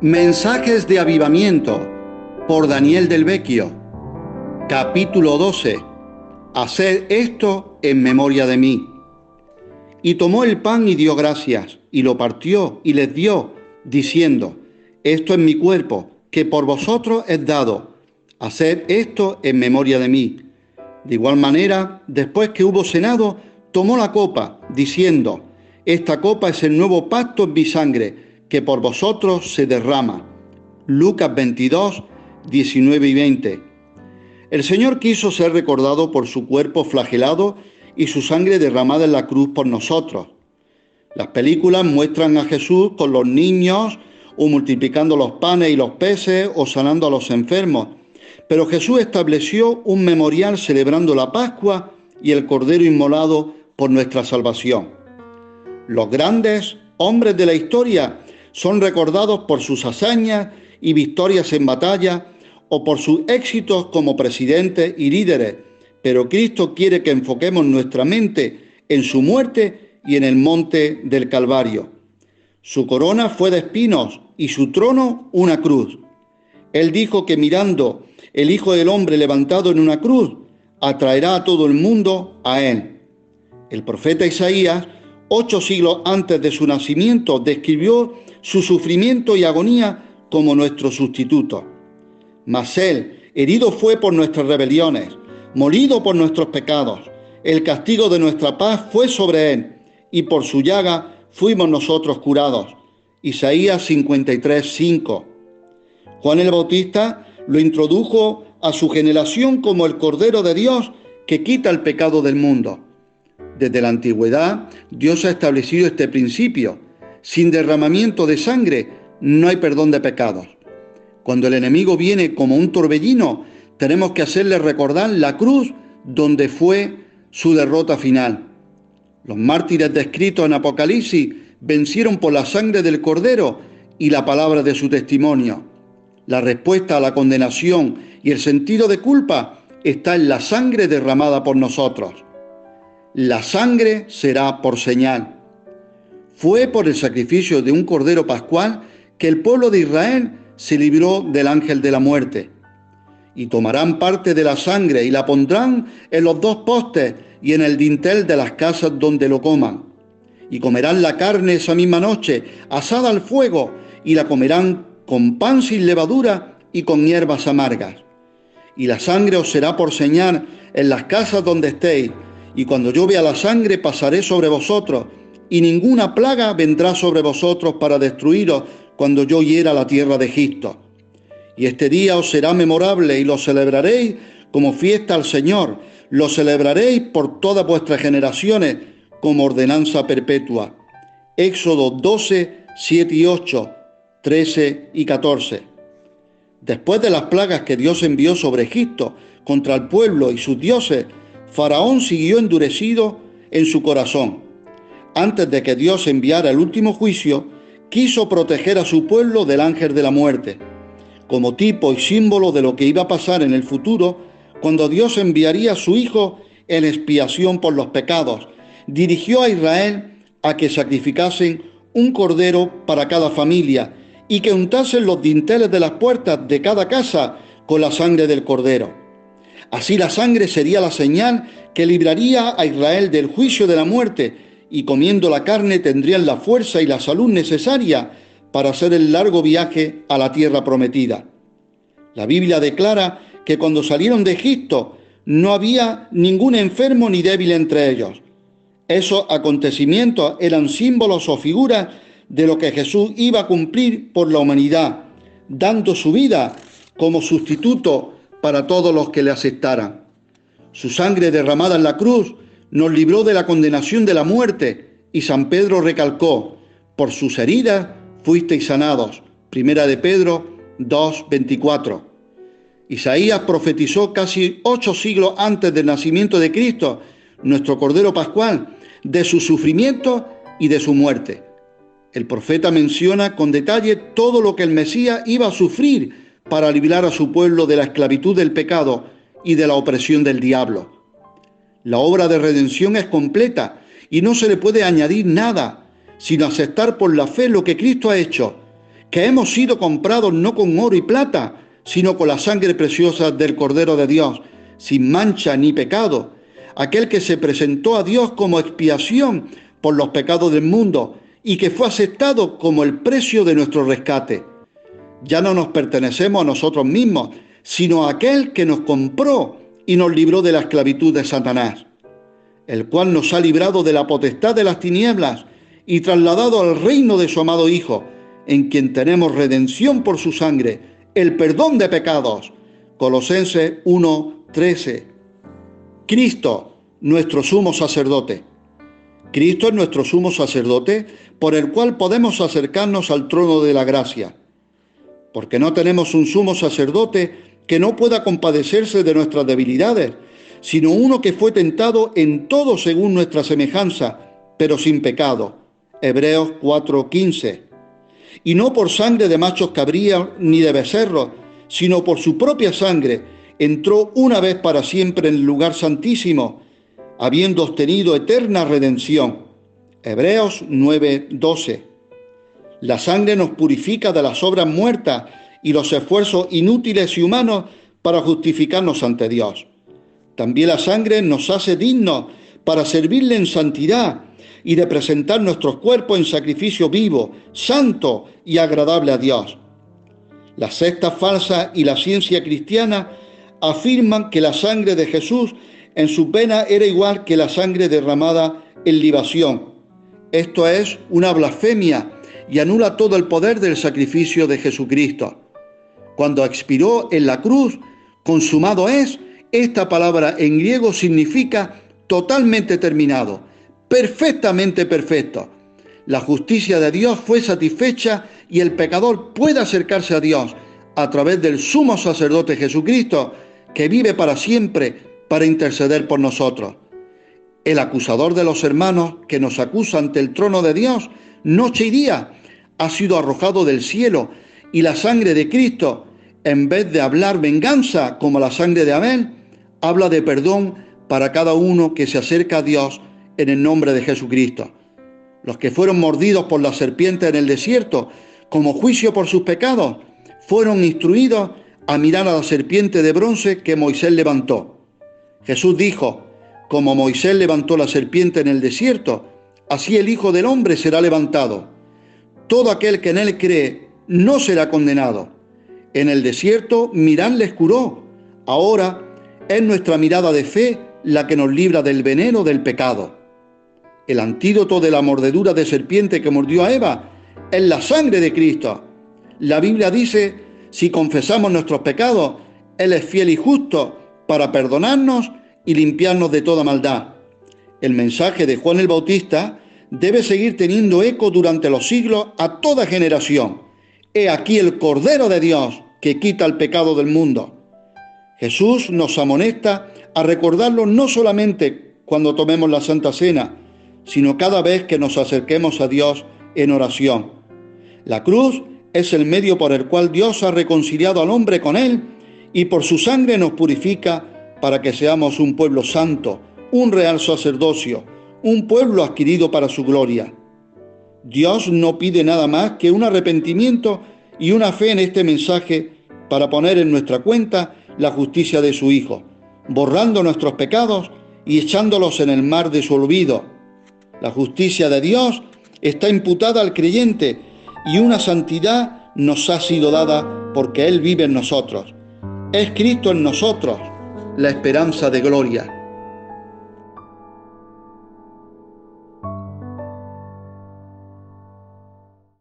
Mensajes de avivamiento por Daniel del Vecchio. Capítulo 12. Haced esto en memoria de mí. Y tomó el pan y dio gracias, y lo partió y les dio, diciendo: esto es mi cuerpo, que por vosotros es dado. Haced esto en memoria de mí. De igual manera, después que hubo cenado, tomó la copa, diciendo: esta copa es el nuevo pacto en mi sangre, que por vosotros se derrama. Lucas 22, 19 y 20. El Señor quiso ser recordado por su cuerpo flagelado y su sangre derramada en la cruz por nosotros. Las películas muestran a Jesús con los niños, o multiplicando los panes y los peces, o sanando a los enfermos. Pero Jesús estableció un memorial celebrando la Pascua y el Cordero inmolado por nuestra salvación. Los grandes hombres de la historia son recordados por sus hazañas y victorias en batalla o por sus éxitos como presidentes y líderes, pero Cristo quiere que enfoquemos nuestra mente en su muerte y en el monte del Calvario. Su corona fue de espinos y su trono una cruz. Él dijo que mirando el Hijo del Hombre levantado en una cruz, atraerá a todo el mundo a él. El profeta Isaías, 8 siglos antes de su nacimiento, describió su sufrimiento y agonía como nuestro sustituto. Mas él, herido fue por nuestras rebeliones, molido por nuestros pecados. El castigo de nuestra paz fue sobre él, y por su llaga fuimos nosotros curados. Isaías 53, 5. Juan el Bautista lo introdujo a su generación como el Cordero de Dios que quita el pecado del mundo. Desde la antigüedad, Dios ha establecido este principio: sin derramamiento de sangre no hay perdón de pecados. Cuando el enemigo viene como un torbellino, tenemos que hacerle recordar la cruz donde fue su derrota final. Los mártires descritos en Apocalipsis vencieron por la sangre del Cordero y la palabra de su testimonio. La respuesta a la condenación y el sentido de culpa está en la sangre derramada por nosotros. La sangre será por señal. Fue por el sacrificio de un cordero pascual que el pueblo de Israel se libró del ángel de la muerte. Y tomarán parte de la sangre y la pondrán en los dos postes y en el dintel de las casas donde lo coman. Y comerán la carne esa misma noche, asada al fuego, y la comerán con pan sin levadura y con hierbas amargas. Y la sangre os será por señal en las casas donde estéis, y cuando yo vea la sangre pasaré sobre vosotros, y ninguna plaga vendrá sobre vosotros para destruiros cuando yo hiera la tierra de Egipto. Y este día os será memorable y lo celebraréis como fiesta al Señor, lo celebraréis por todas vuestras generaciones como ordenanza perpetua. Éxodo 12, 7 y 8, 13 y 14. Después de las plagas que Dios envió sobre Egipto contra el pueblo y sus dioses, Faraón siguió endurecido en su corazón. Antes de que Dios enviara el último juicio, quiso proteger a su pueblo del ángel de la muerte, como tipo y símbolo de lo que iba a pasar en el futuro, cuando Dios enviaría a su Hijo en expiación por los pecados. Dirigió a Israel a que sacrificasen un cordero para cada familia y que untasen los dinteles de las puertas de cada casa con la sangre del cordero. Así la sangre sería la señal que libraría a Israel del juicio de la muerte, y comiendo la carne tendrían la fuerza y la salud necesaria para hacer el largo viaje a la tierra prometida. La Biblia declara que cuando salieron de Egipto no había ningún enfermo ni débil entre ellos. Esos acontecimientos eran símbolos o figuras de lo que Jesús iba a cumplir por la humanidad, dando su vida como sustituto para todos los que le aceptaran. Su sangre derramada en la cruz nos libró de la condenación de la muerte, y San Pedro recalcó: por sus heridas fuisteis sanados. Primera de Pedro 2, 24. Isaías profetizó casi 8 siglos antes del nacimiento de Cristo, nuestro Cordero Pascual, de su sufrimiento y de su muerte. El profeta menciona con detalle todo lo que el Mesías iba a sufrir para librar a su pueblo de la esclavitud del pecado y de la opresión del diablo. La obra de redención es completa y no se le puede añadir nada, sino aceptar por la fe lo que Cristo ha hecho, que hemos sido comprados no con oro y plata, sino con la sangre preciosa del Cordero de Dios, sin mancha ni pecado, aquel que se presentó a Dios como expiación por los pecados del mundo y que fue aceptado como el precio de nuestro rescate. Ya no nos pertenecemos a nosotros mismos, sino a aquel que nos compró y nos libró de la esclavitud de Satanás, el cual nos ha librado de la potestad de las tinieblas y trasladado al reino de su amado Hijo, en quien tenemos redención por su sangre, el perdón de pecados. Colosenses 1:13. Cristo, nuestro sumo sacerdote. Cristo es nuestro sumo sacerdote por el cual podemos acercarnos al trono de la gracia, porque no tenemos un sumo sacerdote que no pueda compadecerse de nuestras debilidades, sino uno que fue tentado en todo según nuestra semejanza, pero sin pecado. Hebreos 4:15. Y no por sangre de machos cabríos ni de becerros, sino por su propia sangre, entró una vez para siempre en el lugar santísimo, habiendo obtenido eterna redención. Hebreos 9:12. La sangre nos purifica de las obras muertas y los esfuerzos inútiles y humanos para justificarnos ante Dios. También la sangre nos hace dignos para servirle en santidad y de presentar nuestros cuerpos en sacrificio vivo, santo y agradable a Dios. Las sectas falsas y la ciencia cristiana afirman que la sangre de Jesús en sus venas era igual que la sangre derramada en libación. Esto es una blasfemia y anula todo el poder del sacrificio de Jesucristo. Cuando expiró en la cruz, consumado es, esta palabra en griego significa totalmente terminado, perfectamente perfecto. La justicia de Dios fue satisfecha y el pecador puede acercarse a Dios a través del sumo sacerdote Jesucristo, que vive para siempre para interceder por nosotros. El acusador de los hermanos que nos acusa ante el trono de Dios noche y día ha sido arrojado del cielo, y la sangre de Cristo, en vez de hablar venganza como la sangre de Abel, habla de perdón para cada uno que se acerca a Dios en el nombre de Jesucristo. Los que fueron mordidos por la serpiente en el desierto como juicio por sus pecados fueron instruidos a mirar a la serpiente de bronce que Moisés levantó. Jesús dijo: como Moisés levantó la serpiente en el desierto, así el Hijo del Hombre será levantado. Todo aquel que en él cree no será condenado. En el desierto Mirán les curó. Ahora es nuestra mirada de fe la que nos libra del veneno del pecado. El antídoto de la mordedura de serpiente que mordió a Eva es la sangre de Cristo. La Biblia dice: si confesamos nuestros pecados, Él es fiel y justo para perdonarnos y limpiarnos de toda maldad. El mensaje de Juan el Bautista debe seguir teniendo eco durante los siglos a toda generación. He aquí el Cordero de Dios que quita el pecado del mundo. Jesús nos amonesta a recordarlo no solamente cuando tomemos la Santa Cena, sino cada vez que nos acerquemos a Dios en oración. La cruz es el medio por el cual Dios ha reconciliado al hombre con Él y por su sangre nos purifica para que seamos un pueblo santo, un real sacerdocio, un pueblo adquirido para su gloria. Dios no pide nada más que un arrepentimiento y una fe en este mensaje para poner en nuestra cuenta la justicia de su Hijo, borrando nuestros pecados y echándolos en el mar de su olvido. La justicia de Dios está imputada al creyente y una santidad nos ha sido dada porque Él vive en nosotros. Es Cristo en nosotros, la esperanza de gloria.